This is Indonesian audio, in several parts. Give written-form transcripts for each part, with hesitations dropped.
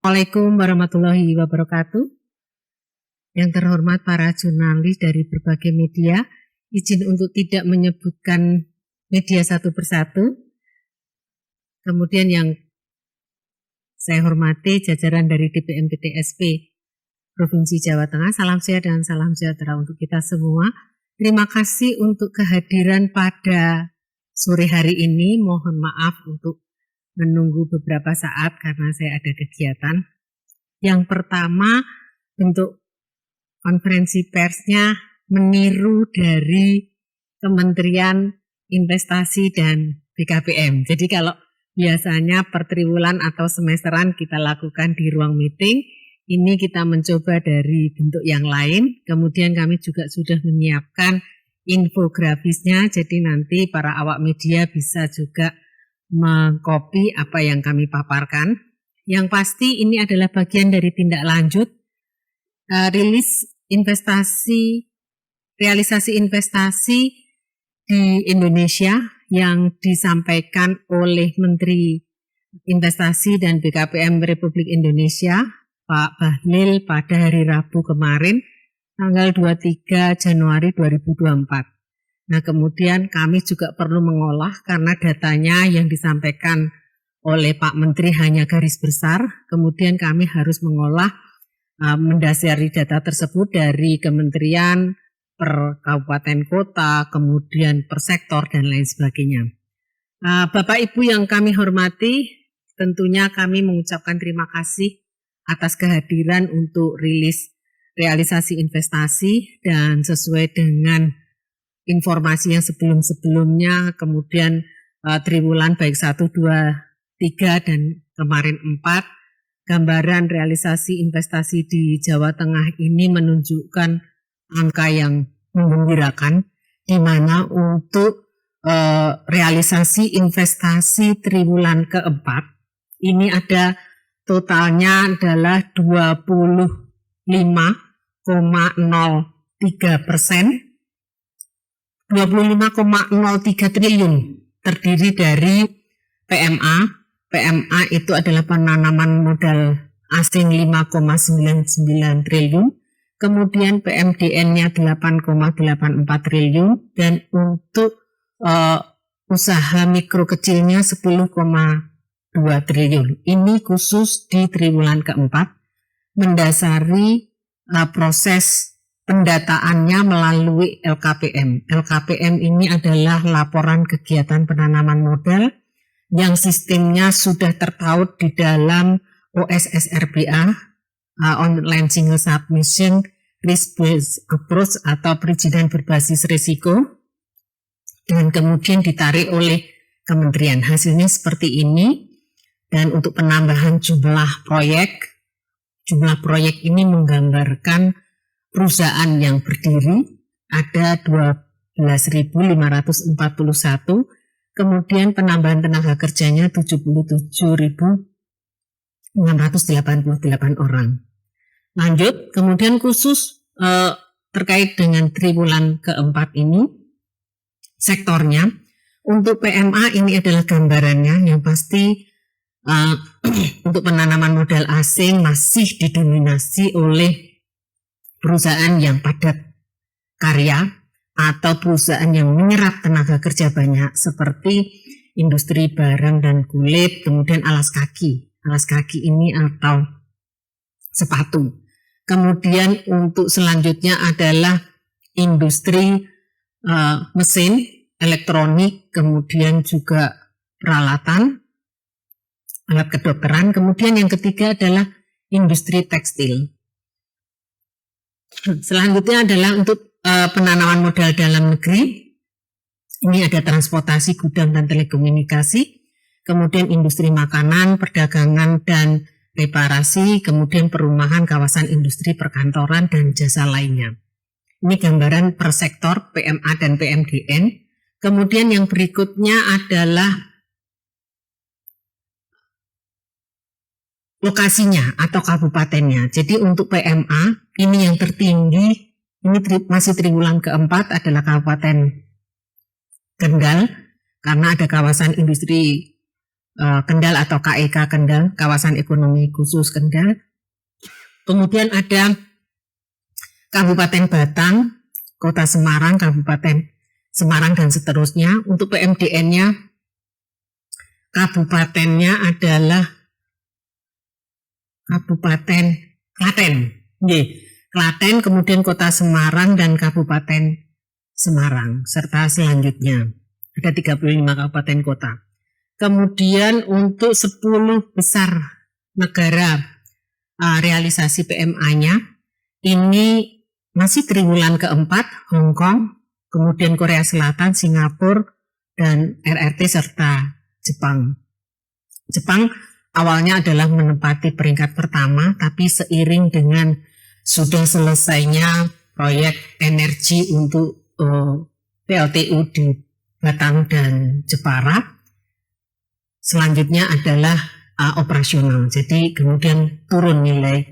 Assalamualaikum warahmatullahi wabarakatuh. Yang terhormat para jurnalis dari berbagai media, izin untuk tidak menyebutkan media satu persatu. Kemudian yang saya hormati jajaran dari DPM-PTSP Provinsi Jawa Tengah, salam sehat dan salam sejahtera untuk kita semua. Terima kasih untuk kehadiran pada sore hari ini. Mohon maaf untuk menunggu beberapa saat karena saya ada kegiatan. Yang pertama, bentuk konferensi persnya meniru dari Kementerian Investasi dan BKPM. Jadi kalau biasanya per triwulan atau semesteran kita lakukan di ruang meeting, ini kita mencoba dari bentuk yang lain. Kemudian kami juga sudah menyiapkan infografisnya, jadi nanti para awak media bisa juga mengcopy apa yang kami paparkan. Yang pasti ini adalah bagian dari tindak lanjut rilis realisasi investasi di Indonesia yang disampaikan oleh Menteri Investasi dan BKPM Republik Indonesia, Pak Bahlil, pada hari Rabu kemarin, tanggal 23 Januari 2024. Nah, kemudian kami juga perlu mengolah karena datanya yang disampaikan oleh Pak Menteri hanya garis besar, kemudian kami harus mengolah mendasari data tersebut dari kementerian, per kabupaten kota, kemudian per sektor dan lain sebagainya. Bapak Ibu yang kami hormati, tentunya kami mengucapkan terima kasih atas kehadiran untuk rilis realisasi investasi dan sesuai dengan informasi yang sebelum-sebelumnya, kemudian triwulan baik 1, 2, 3 dan kemarin 4, gambaran realisasi investasi di Jawa Tengah ini menunjukkan angka yang menggembirakan, di mana untuk realisasi investasi triwulan keempat ini ada totalnya adalah 25,03%. 25,03 triliun terdiri dari PMA. PMA itu adalah penanaman modal asing 5,99 triliun. Kemudian PMDN-nya 8,84 triliun. Dan untuk usaha mikro kecilnya 10,2 triliun. Ini khusus di triwulan keempat mendasari proses pendataannya melalui LKPM. LKPM ini adalah laporan kegiatan penanaman modal yang sistemnya sudah terpaut di dalam OSSRBA, Online Single Submission Risk Based Approach atau perizinan berbasis risiko, dan kemudian ditarik oleh kementerian. Hasilnya seperti ini, dan untuk penambahan jumlah proyek ini menggambarkan perusahaan yang berdiri ada 12.541, kemudian penambahan tenaga kerjanya 77.688 orang. Lanjut, kemudian khusus terkait dengan triwulan keempat ini, sektornya, untuk PMA ini adalah gambarannya yang pasti untuk penanaman modal asing masih didominasi oleh perusahaan yang padat karya atau perusahaan yang menyerap tenaga kerja banyak seperti industri barang dan kulit, kemudian alas kaki ini atau sepatu. Kemudian untuk selanjutnya adalah industri mesin, elektronik, kemudian juga peralatan, alat kedokteran. Kemudian yang ketiga adalah industri tekstil. Selanjutnya adalah untuk penanaman modal dalam negeri. Ini ada transportasi, gudang, dan telekomunikasi. Kemudian industri makanan, perdagangan, dan reparasi. Kemudian perumahan, kawasan industri, perkantoran, dan jasa lainnya. Ini gambaran per sektor PMA dan PMDN. Kemudian yang berikutnya adalah lokasinya atau kabupatennya. Jadi untuk PMA ini yang tertinggi, ini masih triwulan keempat adalah Kabupaten Kendal karena ada kawasan industri Kendal atau KEK Kendal, Kawasan Ekonomi Khusus Kendal. Kemudian ada Kabupaten Batang, Kota Semarang, Kabupaten Semarang dan seterusnya. Untuk PMDN-nya, kabupatennya adalah Kabupaten Klaten. Klaten, kemudian Kota Semarang dan Kabupaten Semarang, serta selanjutnya ada 35 kabupaten kota. Kemudian untuk 10 besar negara realisasi PMA-nya, ini masih triwulan keempat, Hong Kong, kemudian Korea Selatan, Singapura, dan RRT serta Jepang. Jepang awalnya adalah menempati peringkat pertama, tapi seiring dengan sudah selesainya proyek energi untuk PLTU di Batang dan Jepara, selanjutnya adalah operasional. Jadi kemudian turun nilai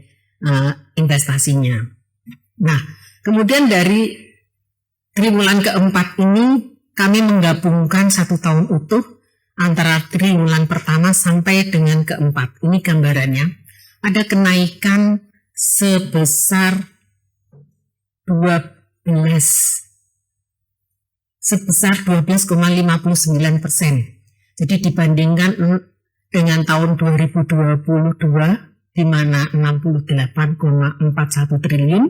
investasinya. Nah, kemudian dari triwulan keempat ini kami menggabungkan 1 tahun utuh antara triwulan pertama sampai dengan keempat. Ini gambarannya. Ada kenaikan sebesar 12,59%. Jadi dibandingkan dengan tahun 2022 di mana 68,41 triliun,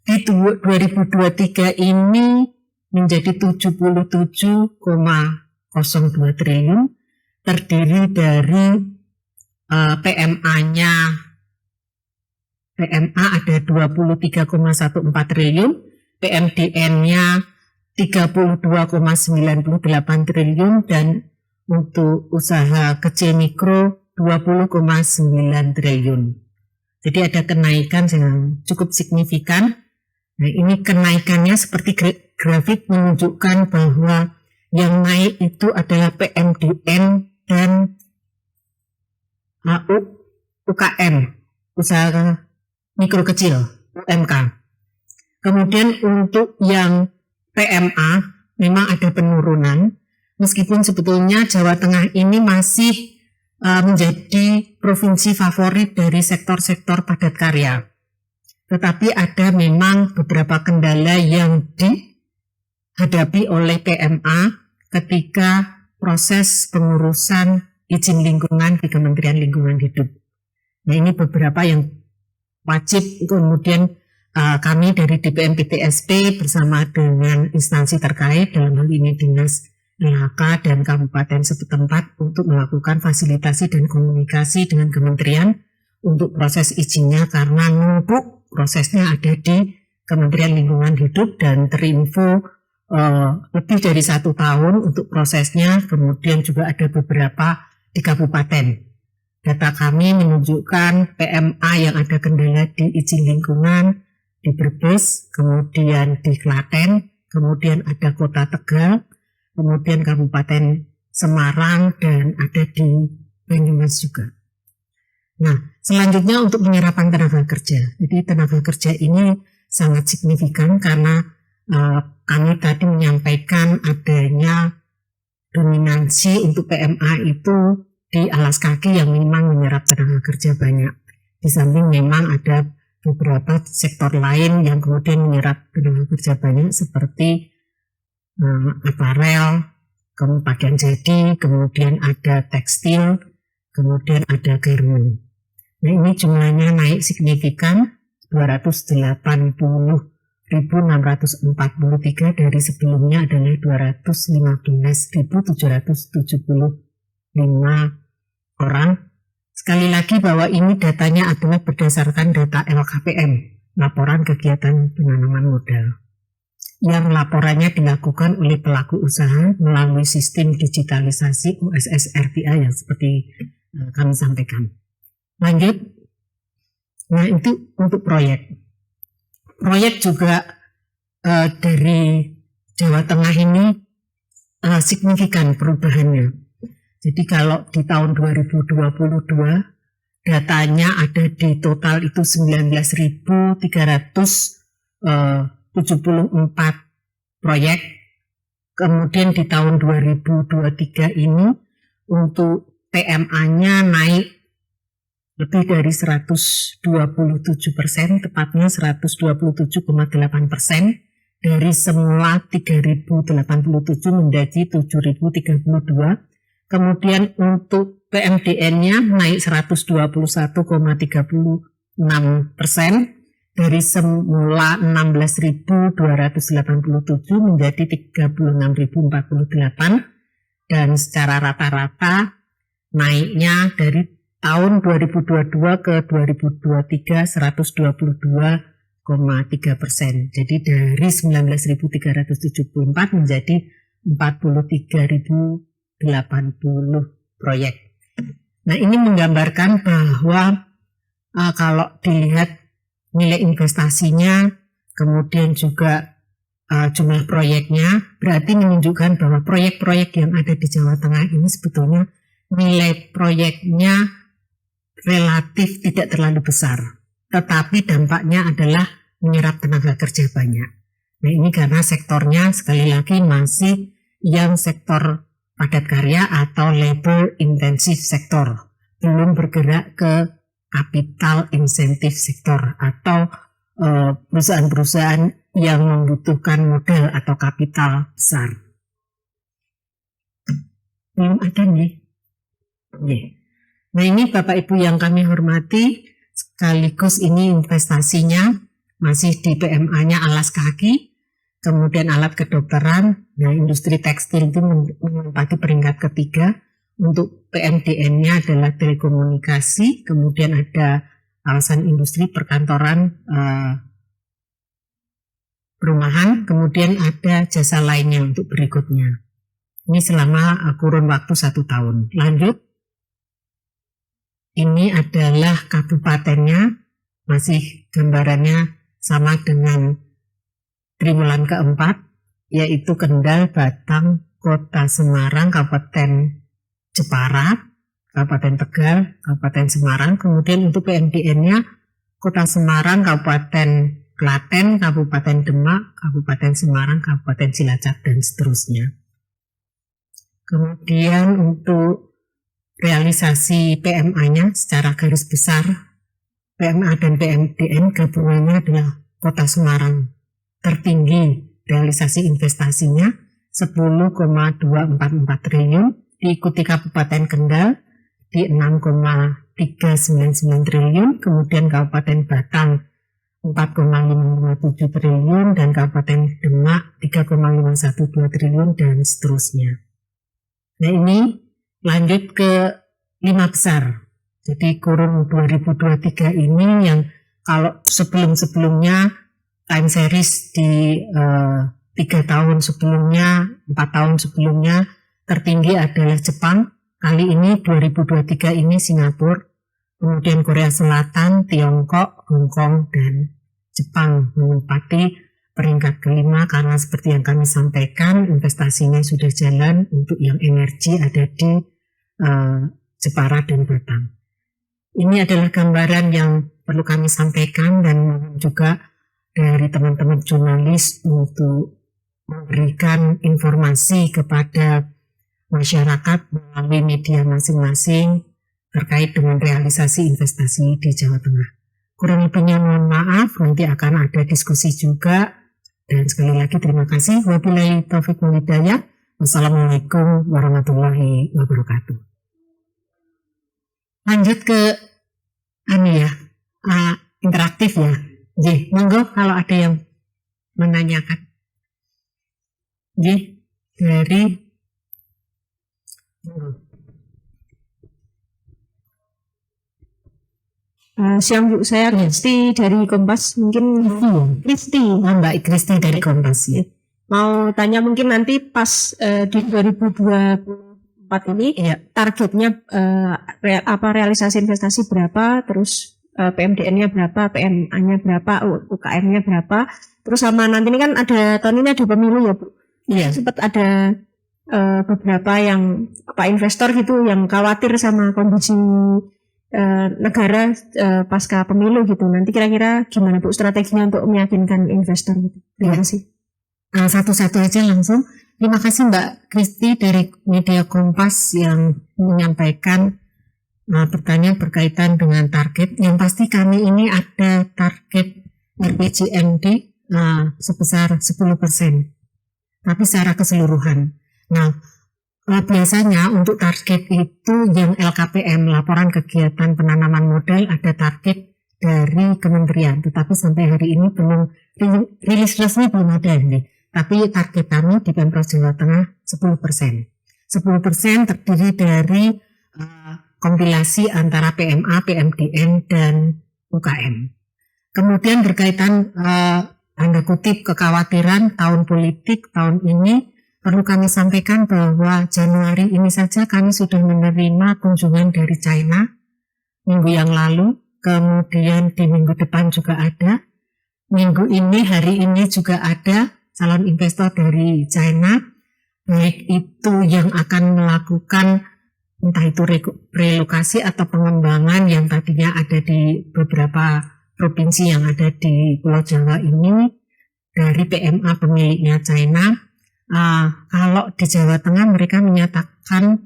di 2023 ini menjadi 77,02 triliun, terdiri dari PMA ada 23,14 triliun, PMDN-nya 32,98 triliun, dan untuk usaha kecil mikro 20,9 triliun. Jadi ada kenaikan yang cukup signifikan. Nah, ini kenaikannya seperti grafik menunjukkan bahwa yang naik itu adalah PMDN dan UKM, usaha mikro kecil, UMK. Kemudian untuk yang PMA memang ada penurunan, meskipun sebetulnya Jawa Tengah ini masih menjadi provinsi favorit dari sektor-sektor padat karya. Tetapi ada memang beberapa kendala yang dihadapi oleh PMA ketika proses pengurusan izin lingkungan di Kementerian Lingkungan Hidup. Nah, ini beberapa yang wajib kemudian kami dari DPM-PTSP bersama dengan instansi terkait, dalam hal ini Dinas LHK dan kabupaten setempat, untuk melakukan fasilitasi dan komunikasi dengan kementerian untuk proses izinnya, karena numpuk prosesnya ada di Kementerian Lingkungan Hidup dan terinfo lebih dari 1 tahun untuk prosesnya. Kemudian juga ada beberapa di kabupaten. Data kami menunjukkan PMA yang ada kendala di izin lingkungan di Brebes, kemudian di Klaten, kemudian ada Kota Tegal, kemudian Kabupaten Semarang, dan ada di Banyumas juga. Nah, selanjutnya untuk penyerapan tenaga kerja. Jadi tenaga kerja ini sangat signifikan karena kami tadi menyampaikan adanya dominansi untuk PMA itu di alas kaki yang memang menyerap tenaga kerja banyak. Di samping memang ada beberapa sektor lain yang kemudian menyerap tenaga kerja banyak seperti aparel, kemudian pakaian jadi, kemudian ada tekstil, kemudian ada garment. Nah, ini jumlahnya naik signifikan 280.643 dari sebelumnya adalah 215.775 orang. Sekali lagi bahwa ini datanya adalah berdasarkan data LKPM, laporan kegiatan penanaman modal, yang laporannya dilakukan oleh pelaku usaha melalui sistem digitalisasi OSS RTA yang seperti kami sampaikan. Lanjut. Nah, itu untuk proyek. Proyek juga dari Jawa Tengah ini signifikan perubahannya. Jadi kalau di tahun 2022 datanya ada di total itu 19.374 proyek. Kemudian di tahun 2023 ini untuk PMA-nya naik lebih dari 127%, tepatnya 127,8%, dari semula 3.087 menjadi 7.032. Kemudian untuk PMDN-nya naik 121,36%, dari semula 16.287 menjadi 36.048, dan secara rata-rata naiknya dari tahun 2022 ke 2023 122,3%. Jadi dari 19.374 menjadi 43.080 proyek. Nah, ini menggambarkan bahwa kalau dilihat nilai investasinya, kemudian juga jumlah proyeknya, berarti menunjukkan bahwa proyek-proyek yang ada di Jawa Tengah ini sebetulnya nilai proyeknya relatif tidak terlalu besar, tetapi dampaknya adalah menyerap tenaga kerja banyak. Nah, ini karena sektornya sekali lagi masih yang sektor padat karya atau labor intensive sektor, belum bergerak ke capital insentif sektor atau perusahaan-perusahaan yang membutuhkan modal atau kapital besar. Belum ada nih. Nah, ini Bapak Ibu yang kami hormati, sekaligus ini investasinya masih di PMA-nya alas kaki, kemudian alat kedokteran. Nah, industri tekstil itu menempati peringkat ketiga. Untuk PMDN-nya adalah telekomunikasi, kemudian ada kawasan industri, perkantoran, perumahan, kemudian ada jasa lainnya untuk berikutnya. Ini selama kurun waktu 1 tahun. Lanjut, ini adalah kabupatennya, masih gambarannya sama dengan triwulan keempat, yaitu Kendal, Batang, Kota Semarang, Kabupaten Jepara, Kabupaten Tegal, Kabupaten Semarang. Kemudian untuk PMDN-nya Kota Semarang, Kabupaten Klaten, Kabupaten Demak, Kabupaten Semarang, Kabupaten Cilacap, dan seterusnya. Kemudian untuk realisasi PMA-nya secara garis besar, PMA dan PMDN gabungannya adalah Kota Semarang tertinggi realisasi investasinya 10,244 triliun, diikuti Kabupaten Kendal di 6,399 triliun, kemudian Kabupaten Batang 4,557 triliun, dan Kabupaten Demak 3,512 triliun, dan seterusnya. Nah, ini lanjut ke 5 besar. Jadi kurun 2023 ini yang kalau sebelum-sebelumnya time series di 3 tahun sebelumnya, 4 tahun sebelumnya tertinggi adalah Jepang. Kali ini 2023 ini Singapura, kemudian Korea Selatan, Tiongkok, Hong Kong, dan Jepang menempati peringkat kelima karena seperti yang kami sampaikan investasinya sudah jalan. Untuk yang energi ada di Jepara dan Batam. Ini adalah gambaran yang perlu kami sampaikan dan juga dari teman-teman jurnalis untuk memberikan informasi kepada masyarakat melalui media masing-masing terkait dengan realisasi investasi di Jawa Tengah. Kurang lebihnya mohon maaf, nanti akan ada diskusi juga. Dan sekali lagi terima kasih. Wabillahi taufiq wal hidayah. Wassalamualaikum warahmatullahi wabarakatuh. Lanjut ke interaktif ya. Jadi, monggo kalau ada yang menanyakan. Jadi, dari siang Bu, saya Kristi dari Kompas. Mungkin Kristi, Mbak Kristi dari Kompas ya. Mau tanya mungkin nanti pas di 2024 ini ya, targetnya realisasi investasi berapa, terus PMDN-nya berapa, PMA-nya berapa, UKM-nya berapa, terus sama nanti ini kan ada tahun ini ada pemilu ya Bu. Iya. Sempat ada beberapa yang investor gitu yang khawatir sama kondisi negara pasca pemilu gitu. Nanti kira-kira gimana Bu strateginya untuk meyakinkan investor gitu? Terima kasih. Satu-satu aja langsung. Terima kasih Mbak Kristi dari Media Kompas yang menyampaikan pertanyaan berkaitan dengan target. Yang pasti kami ini ada target RPJMD sebesar 10%, tapi secara keseluruhan. Nah, biasanya untuk target itu yang LKPM, laporan kegiatan penanaman modal, ada target dari kementerian, tetapi sampai hari ini belum rilis resmi, belum ada ini. Tapi target kami di Pemprov Jawa Tengah 10%. 10% terdiri dari kompilasi antara PMA, PMDN, dan UKM. Kemudian berkaitan tanda kutip kekhawatiran tahun politik tahun ini, perlu kami sampaikan bahwa Januari ini saja kami sudah menerima kunjungan dari China minggu yang lalu, kemudian di minggu depan juga ada, minggu ini, hari ini juga ada calon investor dari China, baik itu yang akan melakukan entah itu relokasi atau pengembangan yang tadinya ada di beberapa provinsi yang ada di Pulau Jawa ini, dari PMA pemiliknya China. Kalau di Jawa Tengah mereka menyatakan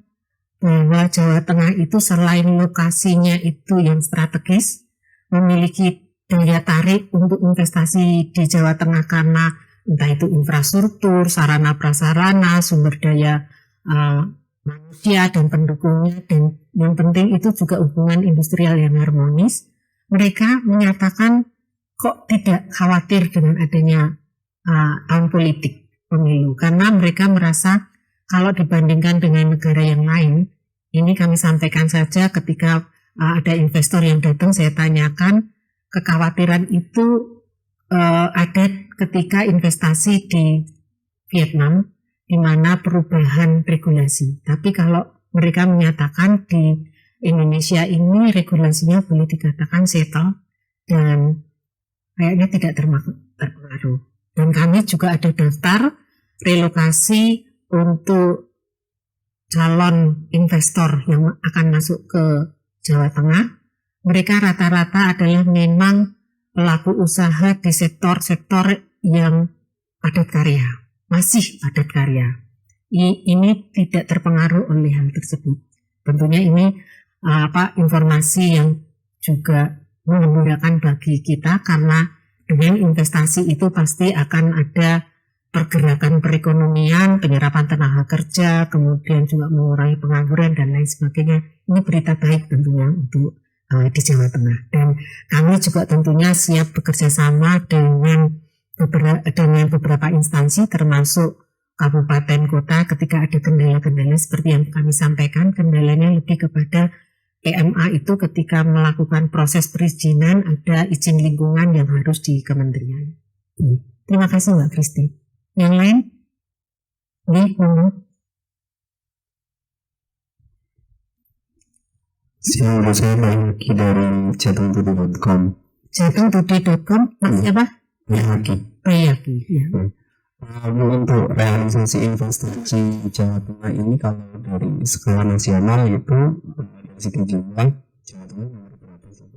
bahwa Jawa Tengah itu selain lokasinya itu yang strategis, memiliki daya tarik untuk investasi di Jawa Tengah karena entah itu infrastruktur, sarana prasarana, sumber daya manusia dan pendukungnya, dan yang penting itu juga hubungan industrial yang harmonis. Mereka menyatakan kok tidak khawatir dengan adanya tahun politik pemilu, karena mereka merasa kalau dibandingkan dengan negara yang lain, ini kami sampaikan saja ketika ada investor yang datang, saya tanyakan kekhawatiran itu ada ketika investasi di Vietnam, di mana perubahan regulasi. Tapi kalau mereka menyatakan di Indonesia ini regulasinya boleh dikatakan settle dan kayaknya tidak terpengaruh. Dan kami juga ada daftar relokasi untuk calon investor yang akan masuk ke Jawa Tengah. Mereka rata-rata adalah memang pelaku usaha di sektor-sektor yang padat karya, masih padat karya. Ini tidak terpengaruh oleh hal tersebut. Tentunya ini informasi yang juga mengembirakan bagi kita, karena dengan investasi itu pasti akan ada pergerakan perekonomian, penyerapan tenaga kerja, kemudian juga mengurangi pengangguran dan lain sebagainya. Ini berita baik tentunya untuk di Jawa Tengah, dan kami juga tentunya siap bekerja sama dengan beberapa instansi termasuk kabupaten kota ketika ada kendala-kendala seperti yang kami sampaikan. Kendalanya lebih kepada PMA itu ketika melakukan proses perizinan, ada izin lingkungan yang harus di kementerian. Terima kasih Mbak Kristi. Yang lain? Siang, saya lagi dari jatungtudi.com. Jatungtudi.com, Mas siapa? Bayaki. Ya. Untuk realisasi investasi Jawa Tengah ini, kalau dari skala nasional itu dari segi jumlah Jawa Tengah nomor berapa sih?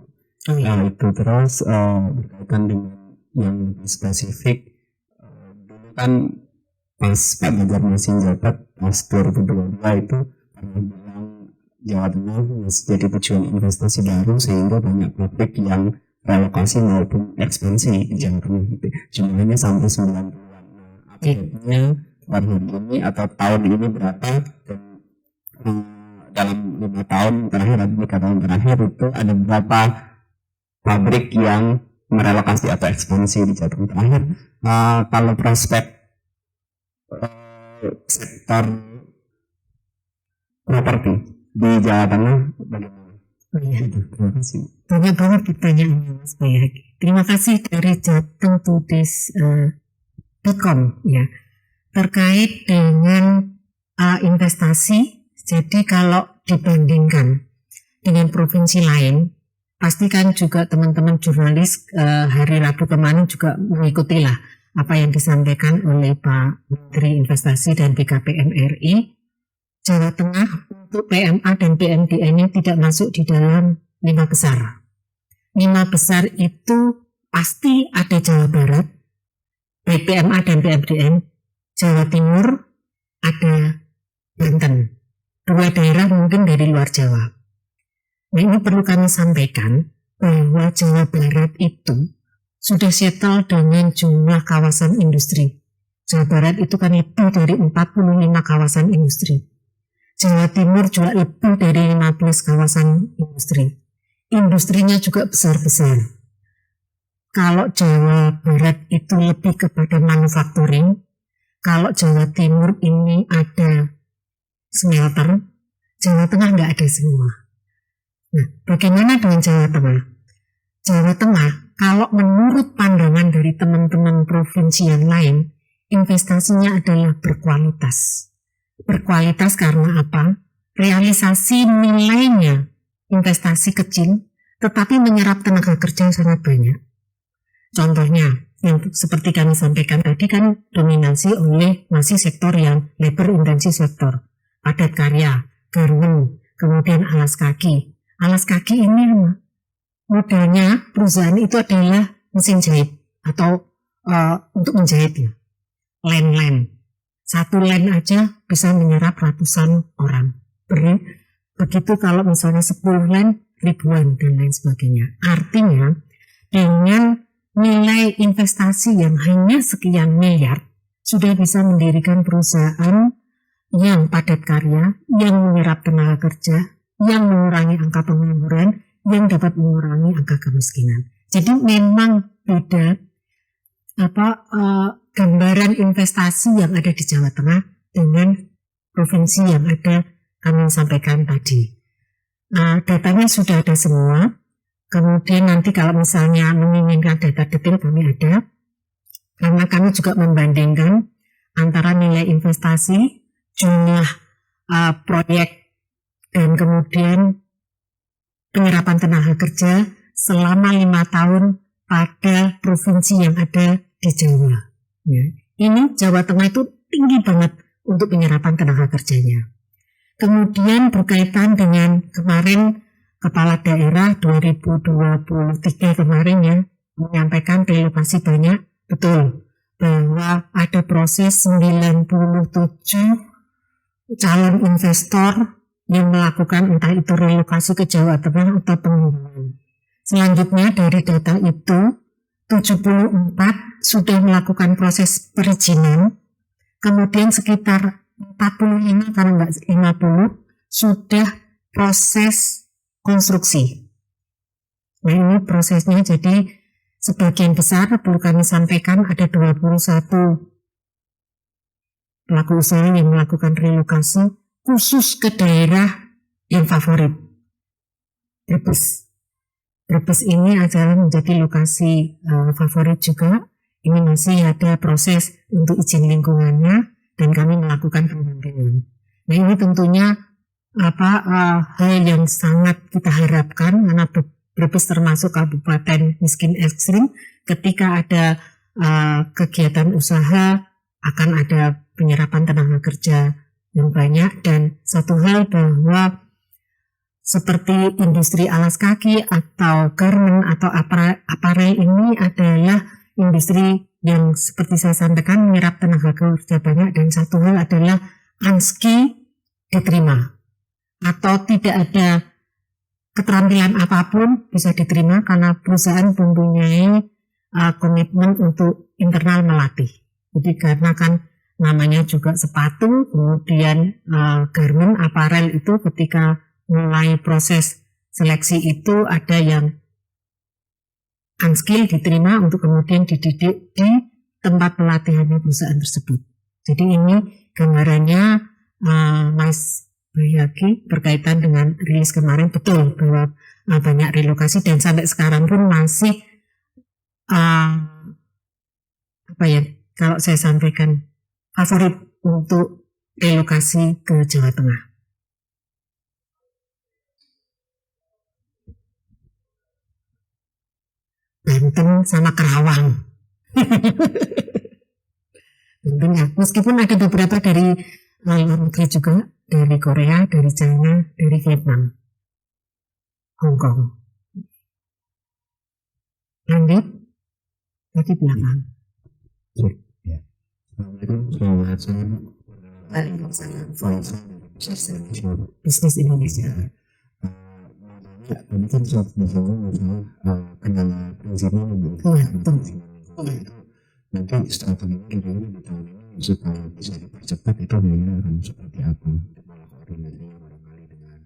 Nah itu terus berkaitan dengan yang lebih spesifik, dulu kan pas Pak Ganjar masih menjabat pas 2022 itu pernah bilang Jawa Tengah masih jadi tujuan investasi baru, sehingga banyak pabrik yang relokasi maupun ekspansi di Jawa Tengah gitu. Jumlahnya sampai 90-an. Nah, update-nya per hari ini atau tahun ini berapa, dan dalam 5 tahun terakhir atau 3 tahun terakhir itu ada berapa pabrik yang merelokasi atau ekspansi di Jawa Tengah terakhir. Kalau prospek sektor properti di Jawa Tengah bagaimana? Terima kasih. Banyak banget pertanyaannya Mas Bayaki. Terima kasih dari jatungtudis.com ya. Terkait dengan investasi, jadi kalau dibandingkan dengan provinsi lain, pastikan juga teman-teman jurnalis hari Rabu kemarin juga mengikutilah apa yang disampaikan oleh Pak Menteri Investasi dan BKPM RI. Jawa Tengah untuk PMA dan PMDN-nya tidak masuk di dalam 5 besar. 5 besar itu pasti ada Jawa Barat, baik PMA dan PMDN, Jawa Timur, ada Banten. 2 daerah mungkin dari luar Jawa. Nah, ini perlu kami sampaikan bahwa Jawa Barat itu sudah settle dengan jumlah kawasan industri. Jawa Barat itu kan lebih dari 45 kawasan industri. Jawa Timur juga lebih dari 15 kawasan industri. Industrinya juga besar-besar. Kalau Jawa Barat itu lebih kepada manufacturing, kalau Jawa Timur ini ada smelter, Jawa Tengah nggak ada semua. Nah, bagaimana dengan Jawa Tengah? Jawa Tengah, kalau menurut pandangan dari teman-teman provinsi yang lain, investasinya adalah berkualitas. Berkualitas karena apa? Realisasi nilainya investasi kecil, tetapi menyerap tenaga kerja yang sangat banyak. Contohnya, yang seperti kami sampaikan tadi kan dominasi oleh masih sektor yang labor intensive sektor. Padat karya, garmen, kemudian alas kaki. Alas kaki ini modalnya perusahaan itu adalah mesin jahit atau untuk menjahit ya. Len. Satu len aja bisa menyerap ratusan orang. Begitu kalau misalnya 10 len, ribuan dan lain sebagainya. Artinya dengan nilai investasi yang hanya sekian miliar sudah bisa mendirikan perusahaan yang padat karya, yang menyerap tenaga kerja, yang mengurangi angka pengangguran, yang dapat mengurangi angka kemiskinan. Jadi memang beda gambaran investasi yang ada di Jawa Tengah dengan provinsi yang ada kami sampaikan tadi. Datanya sudah ada semua. Kemudian nanti kalau misalnya menginginkan data detail kami ada, karena kami juga membandingkan antara nilai investasi, jumlah proyek, dan kemudian penyerapan tenaga kerja selama 5 tahun pada provinsi yang ada di Jawa. Ya. Ini Jawa Tengah itu tinggi banget untuk penyerapan tenaga kerjanya. Kemudian berkaitan dengan kemarin Kepala Daerah 2023 kemarin ya, menyampaikan relokasi banyak, betul, bahwa ada proses 97 calon investor yang melakukan entah itu relokasi ke Jawa Tengah atau pengembangan. Selanjutnya dari data itu 74 sudah melakukan proses perizinan, kemudian sekitar 45 karena enggak 50 sudah proses konstruksi. Nah ini prosesnya jadi sebagian besar perlu kami sampaikan ada 21 pelaku usaha yang melakukan relokasi khusus ke daerah yang favorit. Brebes ini adalah menjadi lokasi favorit juga. Ini masih ada proses untuk izin lingkungannya dan kami melakukan pendampingan. Nah ini tentunya hal yang sangat kita harapkan karena Brebes termasuk kabupaten miskin ekstrim. Ketika ada kegiatan usaha akan ada penyerapan tenaga kerja yang banyak, dan satu hal bahwa seperti industri alas kaki atau garment atau aparel ini adalah industri yang seperti saya sampaikan menyerap tenaga kerja banyak, dan satu hal adalah unskill diterima atau tidak ada keterampilan apapun bisa diterima karena perusahaan mempunyai komitmen untuk internal melatih. Jadi karena kan namanya juga sepatu, kemudian garment, aparel itu ketika mulai proses seleksi itu ada yang unskill diterima untuk kemudian dididik di tempat pelatihannya perusahaan tersebut. Jadi ini gambarannya Mas Bayaki berkaitan dengan rilis kemarin, betul bahwa banyak relokasi dan sampai sekarang pun masih kalau saya sampaikan favorit untuk relokasi ke Jawa Tengah. Banten sama Kerawang. Tentunya, meskipun ada beberapa dari luar negeri juga, dari Korea, dari China, dari Vietnam, Hong Kong. Lanjut, tadi belakang. Ya. Assalamualaikum, selamat sore. balik ke sana. Faisal dari Bisnis Indonesia. Ya, tadi kan sudah disinggung masalah kendala perizinan nanti strateginya kira-kira di tahun ini supaya bisa dipercepat itu biayanya akan seperti apa, pola koordinasinya barangkali dengan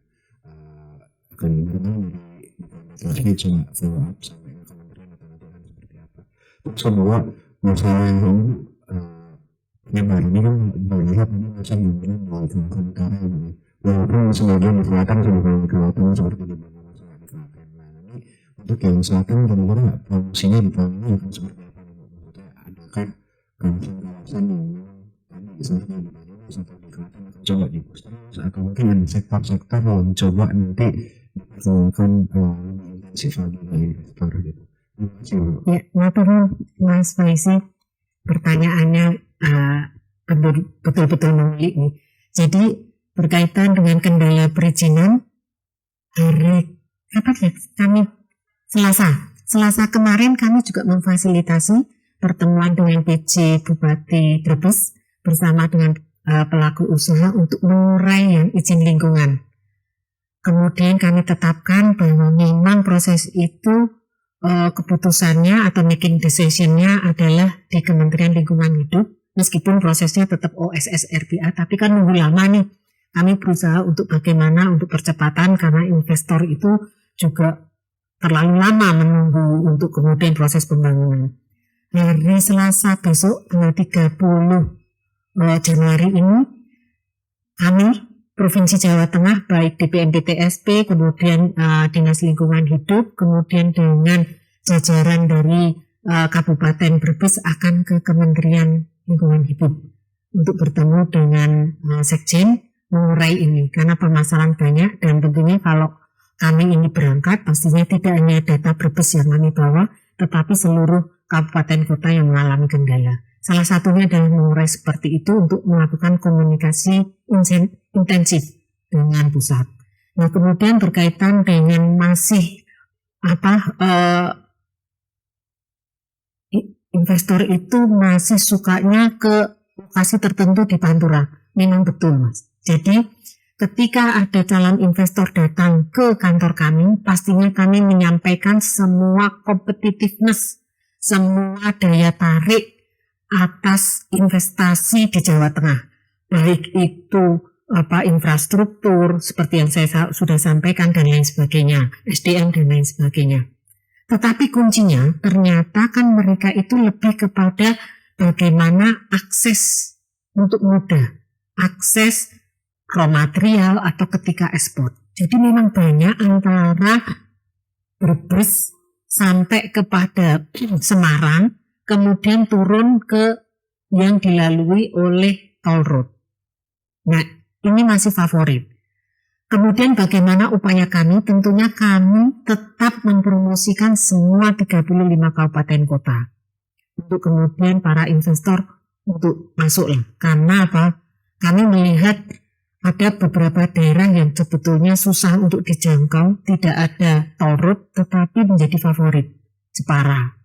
akan bagaimana dari coba follow up sampai ke kementerian atau nanti akan seperti apa. Terus kedua masalah ini yang baru ini kan melihat ini masih belum melakukan utara ini walaupun sebagian di selatan sudah mulai kelihatan seperti di mana masalah di Klaten. Nah ini untuk yang selatan kira-kira promosinya di tahun ini akan seperti apa? Maksudnya adakah kawasan-kawasan yang tadi seperti di Banyumas atau di Klaten akan coba di booster atau mungkin ada sektor-sektor yang coba nanti diperlukan lebih intensif lagi dari investor gitu. Ya, matur Mas Faisi, pertanyaannya betul-betul menarik nih. Jadi berkaitan dengan kendala perizinan, hari apa ya, kami Selasa kemarin kami juga memfasilitasi pertemuan dengan PJ Bupati Brebes bersama dengan pelaku usaha untuk mengurai yang izin lingkungan. Kemudian kami tetapkan bahwa memang proses itu keputusannya atau making decision-nya adalah di Kementerian Lingkungan Hidup, meskipun prosesnya tetap OSS RPA, tapi kan nunggu lama nih. Kami berusaha untuk bagaimana untuk percepatan karena investor itu juga terlalu lama menunggu untuk kemudian proses pembangunan. Hari Selasa besok tanggal 30 Januari ini kami Provinsi Jawa Tengah baik DPMPTSP, kemudian Dinas Lingkungan Hidup, kemudian dengan jajaran dari Kabupaten Brebes akan ke Kementerian Lingkungan Hidup untuk bertemu dengan Sekjen mengurai ini karena permasalahan banyak dan tentunya kalau kami ini berangkat pastinya tidak hanya data Brebes yang kami bawa tetapi seluruh kabupaten kota yang mengalami kendala. Salah satunya adalah mengurai seperti itu untuk melakukan komunikasi intensif dengan pusat. Nah kemudian berkaitan dengan masih investor itu masih sukanya ke lokasi tertentu di Pantura. Memang betul Mas. Jadi ketika ada calon investor datang ke kantor kami, pastinya kami menyampaikan semua competitiveness, semua daya tarik atas investasi di Jawa Tengah. Baik itu infrastruktur seperti yang saya sudah sampaikan dan lain sebagainya, SDM dan lain sebagainya. Tetapi kuncinya ternyata kan mereka itu lebih kepada bagaimana akses untuk mudah, akses raw material atau ketika ekspor. Jadi memang banyak antara Brebes sampai kepada Semarang, kemudian turun ke yang dilalui oleh toll road. Nah, ini masih favorit. Kemudian bagaimana upaya kami? Tentunya kami tetap mempromosikan semua 35 kabupaten kota. Untuk kemudian para investor untuk masuk lah. Karena apa? Kami melihat ada beberapa daerah yang sebetulnya susah untuk dijangkau, tidak ada toll road, tetapi menjadi favorit. Jepara,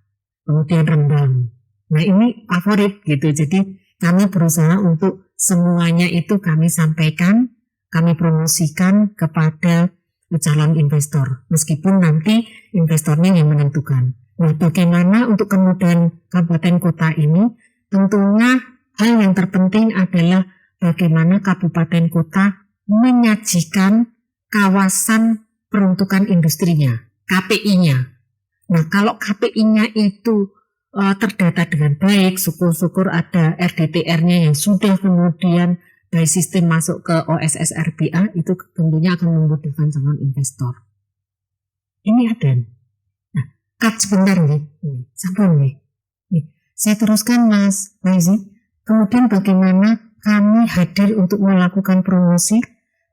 kemudian Rembang. Nah ini favorit gitu. Jadi kami berusaha untuk semuanya itu kami sampaikan, kami promosikan kepada calon investor. Meskipun nanti investornya yang menentukan. Nah bagaimana untuk kemudian kabupaten kota ini? Tentunya hal yang terpenting adalah bagaimana kabupaten kota menyajikan kawasan peruntukan industrinya, KPI-nya. Nah kalau KPI-nya itu terdata dengan baik, syukur-syukur ada RDTR-nya yang sudah kemudian by sistem masuk ke OSS RPA, itu tentunya akan memudahkan calon investor. Ini ada. Nah, cut sebentar nih, sampun nih. Saya teruskan Mas Faizi. Kemudian bagaimana kami hadir untuk melakukan promosi?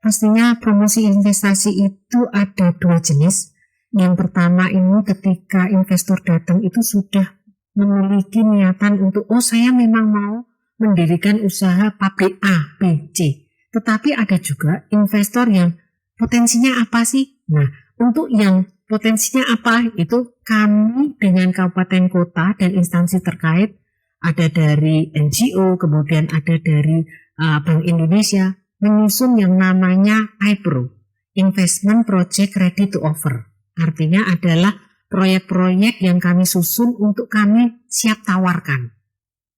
Pastinya promosi investasi itu ada dua jenis. Yang pertama ini ketika investor datang itu sudah memiliki niatan untuk, oh saya memang mau mendirikan usaha pabrik A, B, C. Tetapi ada juga investor yang potensinya apa sih? Nah, untuk yang potensinya apa itu kami dengan kabupaten kota dan instansi terkait, ada dari NGO, kemudian ada dari Bank Indonesia menyusun yang namanya IPRO, Investment Project Ready to Offer. Artinya adalah proyek-proyek yang kami susun untuk kami siap tawarkan.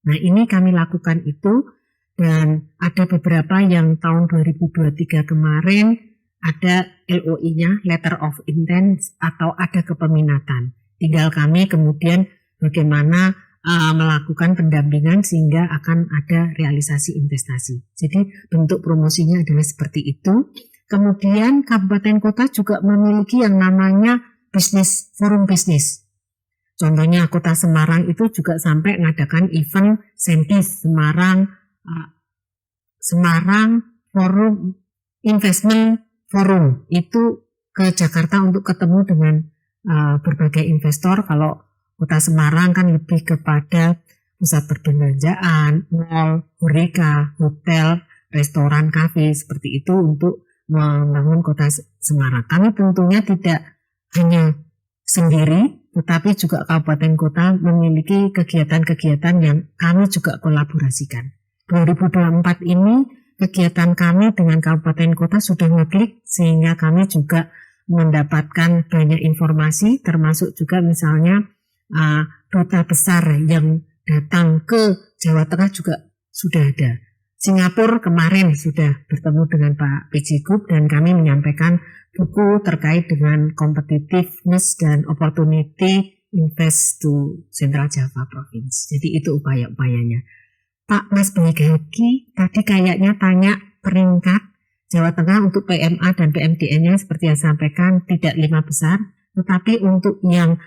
Nah, ini kami lakukan itu, dan ada beberapa yang tahun 2023 kemarin ada LOI-nya, Letter of Intent, atau ada kepeminatan. Tinggal kami kemudian bagaimana melakukan pendampingan sehingga akan ada realisasi investasi. Jadi bentuk promosinya adalah seperti itu. Kemudian kabupaten kota juga memiliki yang namanya forum bisnis. Contohnya Kota Semarang itu juga sampai mengadakan event Sentis Semarang Forum Investment Forum itu ke Jakarta untuk ketemu dengan berbagai investor. Kalau Kota Semarang kan lebih kepada pusat perbelanjaan, mall, horeca, hotel, restoran, kafe, seperti itu untuk membangun Kota Semarang. Kami tentunya tidak hanya sendiri, tetapi juga kabupaten kota memiliki kegiatan-kegiatan yang kami juga kolaborasikan. 2024 ini kegiatan kami dengan kabupaten kota sudah ngeklik, sehingga kami juga mendapatkan banyak informasi, termasuk juga misalnya duta besar yang datang ke Jawa Tengah juga sudah ada. Singapura kemarin sudah bertemu dengan Pak PJ Group dan kami menyampaikan buku terkait dengan competitiveness dan opportunity invest to Central Java Province. Jadi itu upaya-upayanya. Pak Mas Bagaki tadi kayaknya tanya peringkat Jawa Tengah untuk PMA dan PMDN-nya seperti yang sampaikan tidak 5 besar, tetapi untuk yang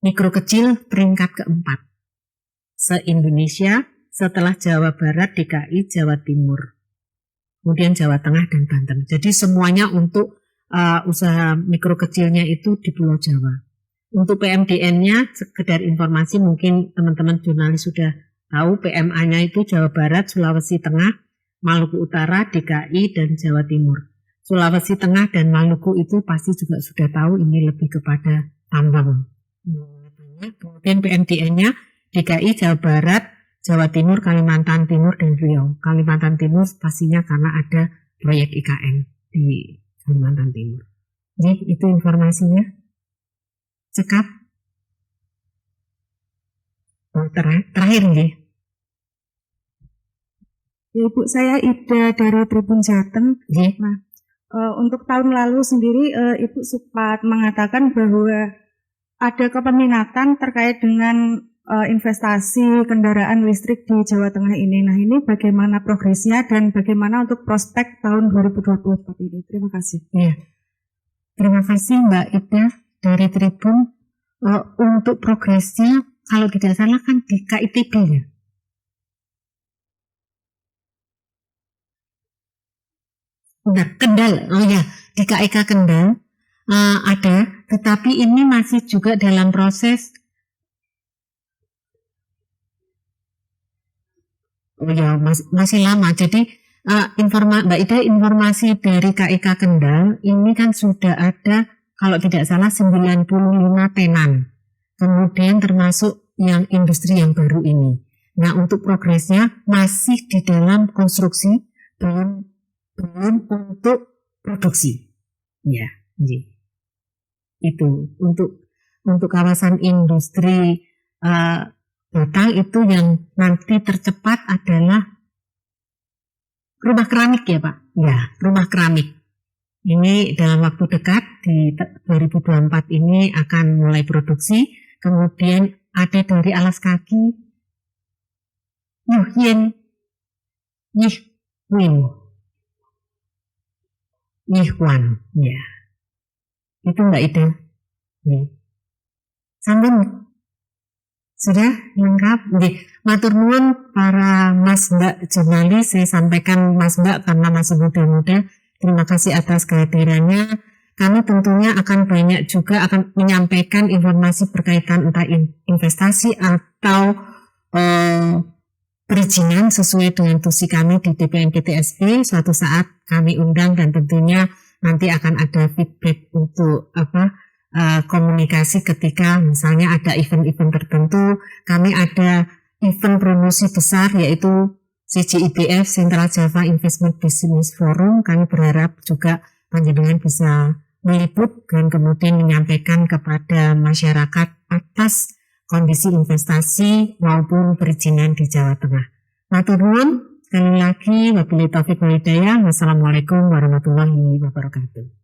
mikro kecil peringkat keempat se-Indonesia setelah Jawa Barat, DKI, Jawa Timur, kemudian Jawa Tengah dan Banten. Jadi semuanya untuk usaha mikro kecilnya itu di Pulau Jawa. Untuk PMDN-nya sekedar informasi, mungkin teman-teman jurnalis sudah tahu, PMA-nya itu Jawa Barat, Sulawesi Tengah, Maluku Utara, DKI, dan Jawa Timur. Sulawesi Tengah dan Maluku itu pasti juga sudah tahu, ini lebih kepada tambang. Kemudian PMDN-nya DKI, Jawa Barat, Jawa Timur, Kalimantan Timur, dan Riau. Kalimantan Timur pastinya karena ada proyek IKN di Kalimantan Timur. Jadi itu informasinya. Cekap. Terakhir nih. Ya, Ibu, saya Ida dari Tribun Jateng. Nah, untuk tahun lalu sendiri Ibu sempat mengatakan bahwa ada kepeminatan terkait dengan investasi kendaraan listrik di Jawa Tengah ini. Nah, ini bagaimana progresnya dan bagaimana untuk prospek tahun 2024 ini? Terima kasih. Ya. Terima kasih Mbak Ida dari Tribun. Untuk progresnya, kalau tidak salah kan di KITB ya. Nah, Kendal, oh ya, di KIK Kendal ada, tetapi ini masih juga dalam proses. Oh ya, masih lama. Jadi Mbak Ida, informasi dari KIK Kendal ini kan sudah ada, kalau tidak salah 95 tenan. Kemudian termasuk yang industri yang baru ini. Nah, untuk progresnya masih di dalam konstruksi, belum untuk produksi. Ya, itu untuk kawasan industri Batang itu yang nanti tercepat adalah rumah keramik ya Pak. Ya, rumah keramik. Ini dalam waktu dekat di 2024 ini akan mulai produksi. Kemudian ada dari alas kaki Yihwan, ya. Itu Mbak Ida. Sampai sudah lengkap. Matur nuwun para Mas Mbak jurnalis, saya sampaikan Mas Mbak karena masih muda-muda. Terima kasih atas kehadirannya. Kami tentunya akan banyak juga akan menyampaikan informasi berkaitan entah investasi atau perizinan sesuai dengan tusi kami di DPNPTSP. Suatu saat kami undang dan tentunya nanti akan ada feedback untuk komunikasi ketika misalnya ada event-event tertentu. Kami ada event promosi besar yaitu CJIBF Central Java Investment Business Forum. Kami berharap juga panjenengan bisa meliput dan kemudian menyampaikan kepada masyarakat atas kondisi investasi maupun perizinan di Jawa Tengah. Matur nuwun sekali lagi, wabillahi taufiq wal hidayah. Wassalamualaikum warahmatullahi wabarakatuh.